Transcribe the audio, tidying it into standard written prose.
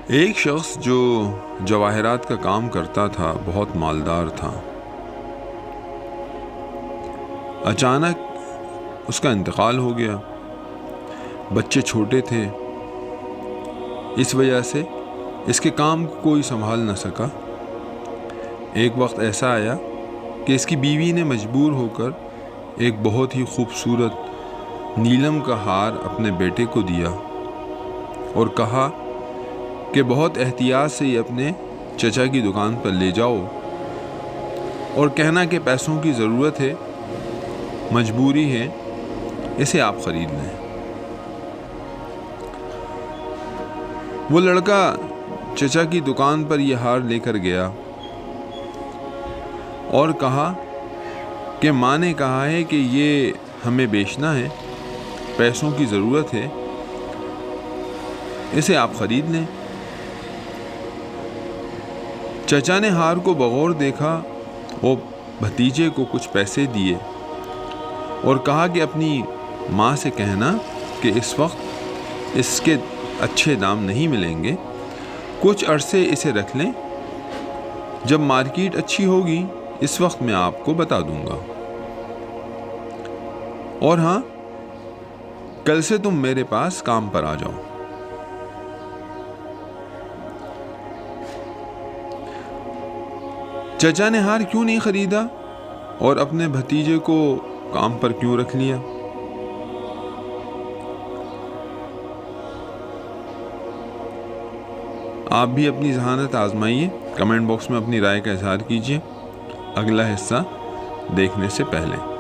ایک شخص جو جواہرات کا کام کرتا تھا بہت مالدار تھا۔ اچانک اس کا انتقال ہو گیا۔ بچے چھوٹے تھے، اس وجہ سے اس کے کام کو کوئی سنبھال نہ سکا۔ ایک وقت ایسا آیا کہ اس کی بیوی نے مجبور ہو کر ایک بہت ہی خوبصورت نیلم کا ہار اپنے بیٹے کو دیا اور کہا کہ بہت احتیاط سے یہ اپنے چچا کی دکان پر لے جاؤ اور کہنا کہ پیسوں کی ضرورت ہے، مجبوری ہے، اسے آپ خرید لیں۔ وہ لڑکا چچا کی دکان پر یہ ہار لے کر گیا اور کہا کہ ماں نے کہا ہے کہ یہ ہمیں بیچنا ہے، پیسوں کی ضرورت ہے، اسے آپ خرید لیں۔ چچا نے ہار کو بغور دیکھا اور بھتیجے کو کچھ پیسے دیے اور کہا کہ اپنی ماں سے کہنا کہ اس وقت اس کے اچھے دام نہیں ملیں گے، کچھ عرصے اسے رکھ لیں، جب مارکیٹ اچھی ہوگی اس وقت میں آپ کو بتا دوں گا، اور ہاں، کل سے تم میرے پاس کام پر آ جاؤ۔ چچا نے ہار کیوں نہیں خریدا اور اپنے بھتیجے کو کام پر کیوں رکھ لیا؟ آپ بھی اپنی ذہانت آزمائیے، کمنٹ باکس میں اپنی رائے کا اظہار کیجیے۔ اگلا حصہ دیکھنے سے پہلے